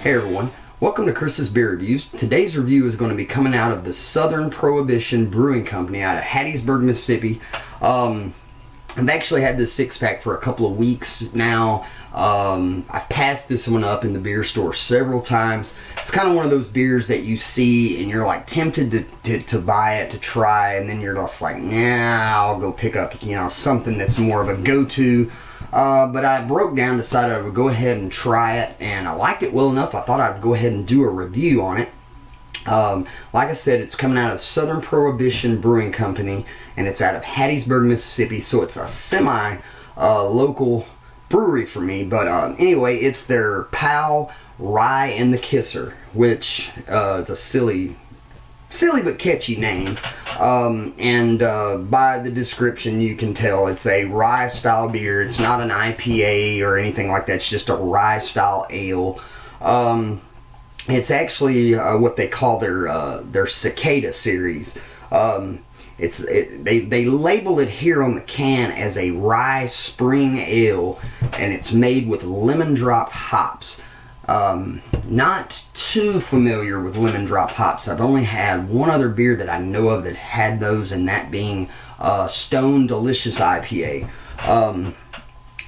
Hey everyone, welcome to Chris's Beer Reviews. Today's review is going to be coming out of the Southern Prohibition Brewing Company out of Hattiesburg, Mississippi. I've actually had this six-pack for a couple of weeks now. I've passed this one up in the beer store several times. It's kind of one of those beers that you see and you're like tempted to buy it, to try, and then you're just like, nah, I'll go pick up, something that's more of a go-to. But I broke down, decided I would go ahead and try it, and I liked it well enough I thought I'd go ahead and do a review on it. Like I said, it's coming out of Southern Prohibition Brewing Company, and it's out of Hattiesburg, Mississippi, so it's a semi-local brewery for me. But anyway, it's their Pal Rye and the Kisser, which is a silly but catchy name. By the description you can tell it's a rye style beer. It's not an IPA or anything like that. It's just a rye style ale. It's actually what they call their Cicada series. They label it here on the can as a rye spring ale, and it's made with lemon drop hops. Not too familiar with lemon drop hops. I've only had one other beer that I know of that had those, and that being Stone Delicious IPA,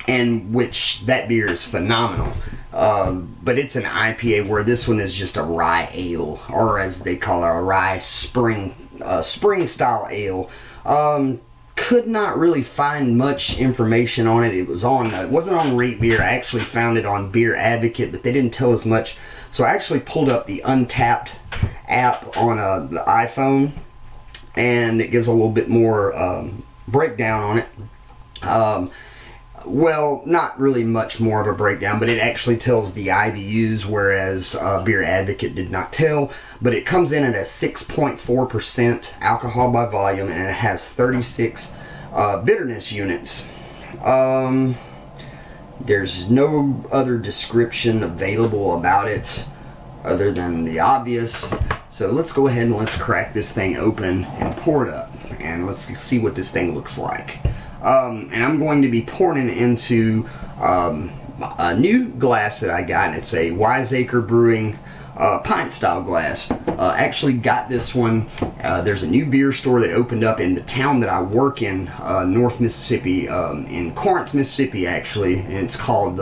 and which that beer is phenomenal. But it's an IPA, where this one is just a rye ale, or as they call it, a rye spring style ale. Could not really find much information on it. It wasn't on Rate Beer. I actually found it on Beer Advocate, but they didn't tell us much. So I actually pulled up the Untappd app on the iPhone, and it gives a little bit more breakdown on it. Well, not really much more of a breakdown, but it actually tells the IBUs, whereas Beer Advocate did not tell. But it comes in at a 6.4% alcohol by volume, and it has 36 bitterness units. There's no other description available about it other than the obvious. So let's go ahead and let's crack this thing open and pour it up, and let's see what this thing looks like. And I'm going to be pouring it into a new glass that I got, and it's a Wiseacre Brewing pint style glass. Actually got this one. There's a new beer store that opened up in the town that I work in, North Mississippi, in Corinth, Mississippi actually, and it's called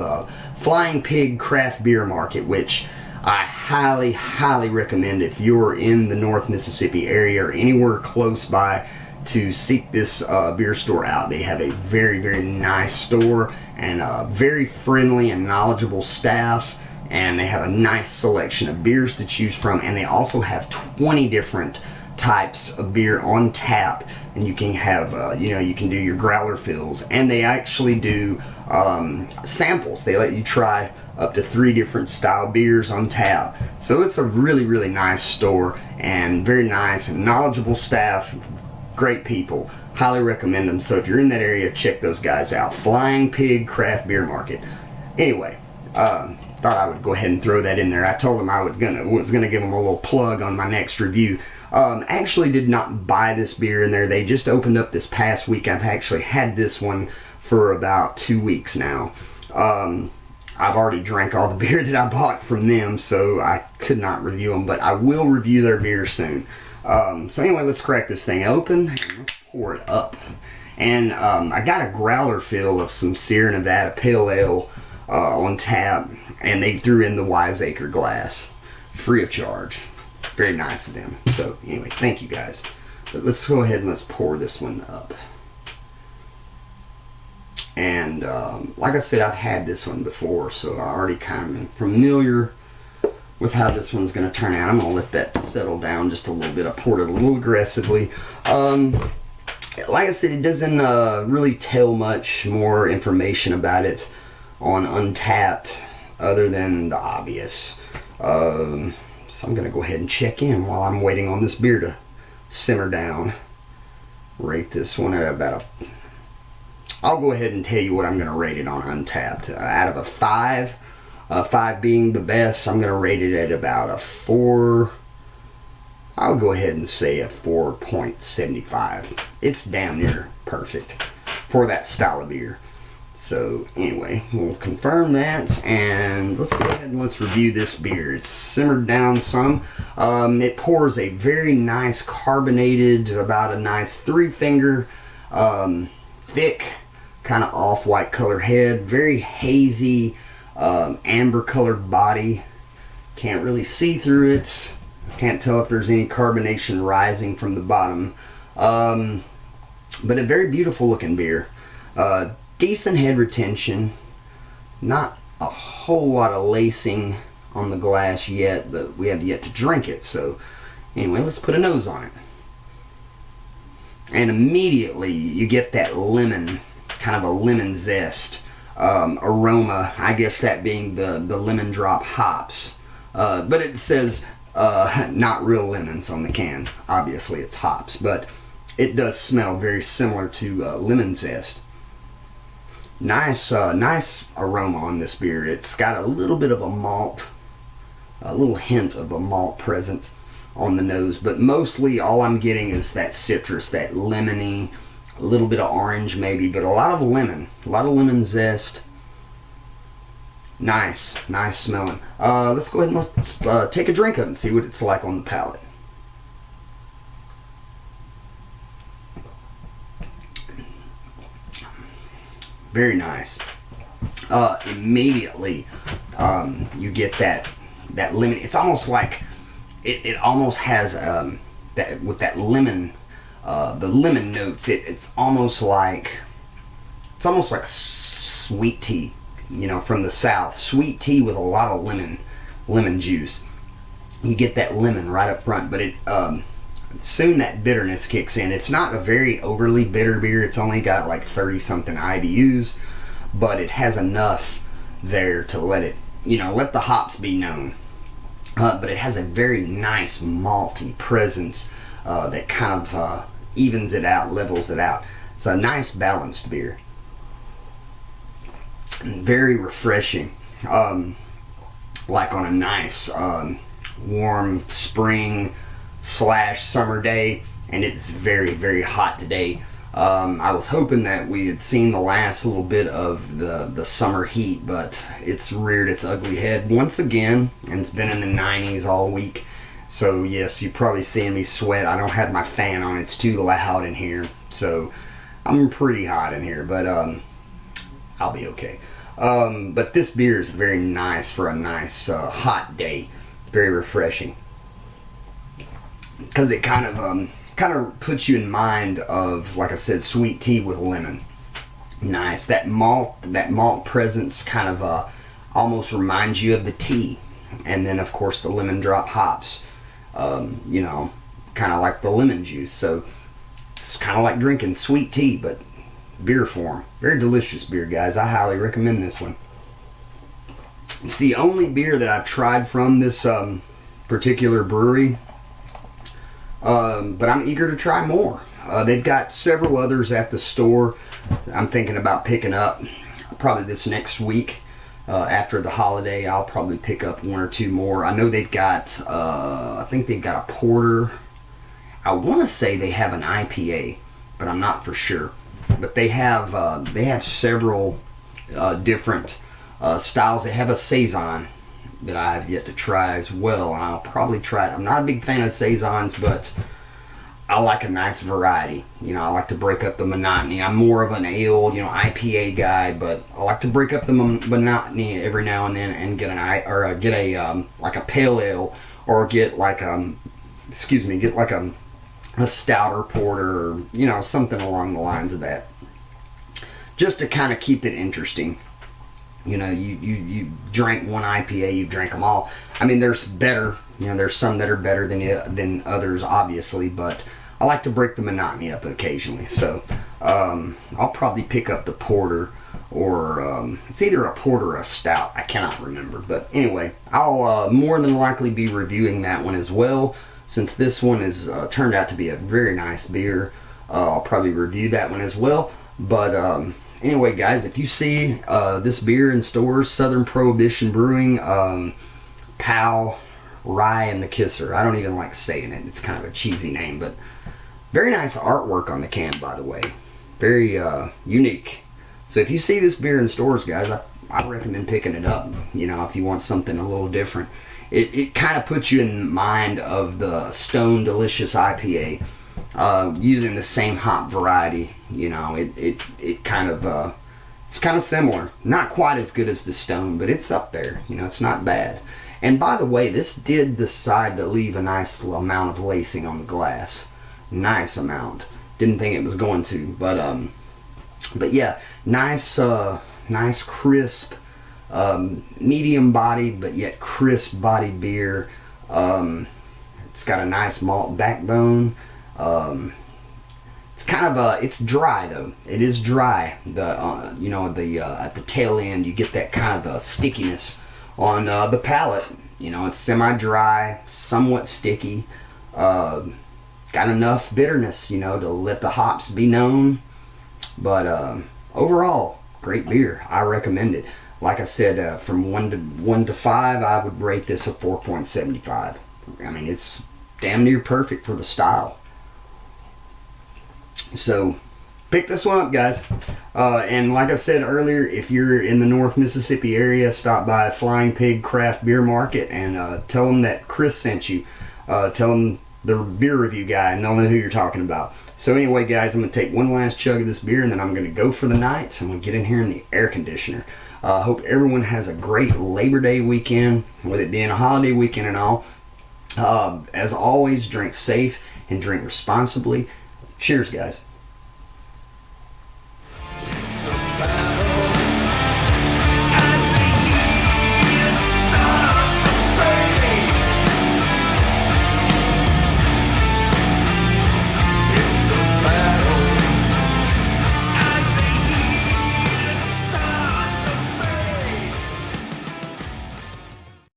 Flying Pig Craft Beer Market, which I highly recommend if you're in the North Mississippi area or anywhere close by to seek this beer store out. They have a very nice store, and very friendly and knowledgeable staff, and they have a nice selection of beers to choose from, and they also have 20 different types of beer on tap, and you can have you can do your growler fills, and they actually do samples. They let you try up to 3 different style beers on tap. So it's a really nice store, and very nice and knowledgeable staff. Great people. Highly recommend them. So if you're in that area, check those guys out. Flying Pig Craft Beer Market. Anyway, thought I would go ahead and throw that in there. I told them I was gonna give them a little plug on my next review. Actually did not buy this beer in there. They just opened up this past week. I've actually had this one for about 2 weeks now. I've already drank all the beer that I bought from them, so I could not review them, but I will review their beer soon. So anyway, let's crack this thing open and let's pour it up. And I got a growler fill of some Sierra Nevada Pale Ale on tap, and they threw in the Wiseacre glass free of charge. Very nice of them. So anyway, thank you guys. But let's go ahead and let's pour this one up. And like I said, I've had this one before, so I already kind of am familiar with how this one's going to turn out. I'm going to let that settle down just a little bit. I poured it a little aggressively. Like I said, it doesn't really tell much more information about it on Untappd other than the obvious. So I'm going to go ahead and check in while I'm waiting on this beer to simmer down. Rate this one at about I'll go ahead and tell you what I'm going to rate it on Untappd. Out of a 5, 5 being the best, I'm going to rate it at about a 4. I'll go ahead and say a 4.75. It's damn near perfect for that style of beer. So anyway, we'll confirm that, and let's go ahead and let's review this beer. It's simmered down some. It pours a very nice carbonated, about a nice 3-finger, thick, kind of off-white color head, very hazy, amber colored body. Can't really see through it. Can't tell if there's any carbonation rising from the bottom. But a very beautiful looking beer. Decent head retention. Not a whole lot of lacing on the glass yet, but we have yet to drink it. So anyway, let's put a nose on it. And immediately you get that lemon, kind of a lemon zest aroma. I guess that being the lemon drop hops. But it says not real lemons on the can. Obviously it's hops, but it does smell very similar to lemon zest. Nice aroma on this beer. It's got a little bit of a malt, a little hint of a malt presence on the nose, but mostly all I'm getting is that citrus, that lemony, a little bit of orange maybe, but a lot of lemon zest. Nice smelling. Let's go ahead and let's take a drink of it and see what it's like on the palate. Very nice. Immediately, you get that lemon. It's almost like it almost has that with that lemon, the lemon notes. It's almost like sweet tea, you know, from the South. Sweet tea with a lot of lemon juice. You get that lemon right up front, but it soon that bitterness kicks in. It's not a very overly bitter beer. It's only got like 30 something IBUs, but it has enough there to let it, you know, let the hops be known. But it has a very nice malty presence that kind of evens it out, levels it out. It's a nice balanced beer. Very refreshing. Like on a nice warm spring / summer day, and it's very hot today. I was hoping that we had seen the last little bit of the summer heat, but it's reared its ugly head once again, and it's been in the 90s all week. So yes, you're probably seeing me sweat. I don't have my fan on. It's too loud in here, so I'm pretty hot in here, but I'll be okay. But this beer is very nice for a nice hot day. Very refreshing, because it kind of puts you in mind of, like I said, sweet tea with lemon. Nice. That malt presence kind of almost reminds you of the tea, and then of course the lemon drop hops. You know, kind of like the lemon juice. So it's kind of like drinking sweet tea, but beer form. Very delicious beer, guys. I highly recommend this one. It's the only beer that I've tried from this particular brewery. But I'm eager to try more. They've got several others at the store. I'm thinking about picking up probably this next week. After the holiday, I'll probably pick up 1 or 2 more. I know they've got, I think they've got a porter. I want to say they have an IPA, but I'm not for sure. But they have several different styles. They have a saison that I have yet to try as well, and I'll probably try it. I'm not a big fan of saisons, but I like a nice variety. You know, I like to break up the monotony. I'm more of an ale, you know, IPA guy, but I like to break up the monotony every now and then and get like a pale ale, or get like a stouter porter, or, you know, something along the lines of that, just to kind of keep it interesting. You know, you drank one IPA, you drank them all. I mean, there's better, you know, there's some that are better than others, obviously, but I like to break the monotony up occasionally. So I'll probably pick up the porter, or it's either a porter or a stout. I cannot remember, but anyway, I'll more than likely be reviewing that one as well, since this one is turned out to be a very nice beer. I'll probably review that one as well. But anyway, guys, if you see this beer in stores, Southern Prohibition Brewing, Pow, Rye and the Kisser. I don't even like saying it. It's kind of a cheesy name, but very nice artwork on the can, by the way. Very unique. So if you see this beer in stores, guys, I recommend picking it up. You know, if you want something a little different. It kind of puts you in mind of the Stone Delicious IPA, using the same hop variety. You know, it kind of it's kind of similar. Not quite as good as the Stone, but it's up there. You know, it's not bad. And by the way, this did decide to leave a nice amount of lacing on the glass. Nice amount. Didn't think it was going to, but yeah, nice crisp, medium bodied but yet crisp bodied beer. It's got a nice malt backbone. It's kind of it's dry though. It is dry. The you know, at the tail end you get that kind of stickiness on the palate. You know, it's semi-dry, somewhat sticky. Got enough bitterness, you know, to let the hops be known. But overall, great beer. I recommend it. Like I said, from 1 to 5, I would rate this a 4.75. I mean, it's damn near perfect for the style. So, pick this one up, guys. And like I said earlier, if you're in the North Mississippi area, stop by Flying Pig Craft Beer Market and tell them that Chris sent you. Tell them the beer review guy, and they'll know who you're talking about. So anyway, guys, I'm going to take one last chug of this beer, and then I'm going to go for the night. I'm going to get in here in the air conditioner. Hope everyone has a great Labor Day weekend, with it being a holiday weekend and all. As always, drink safe and drink responsibly. Cheers, guys.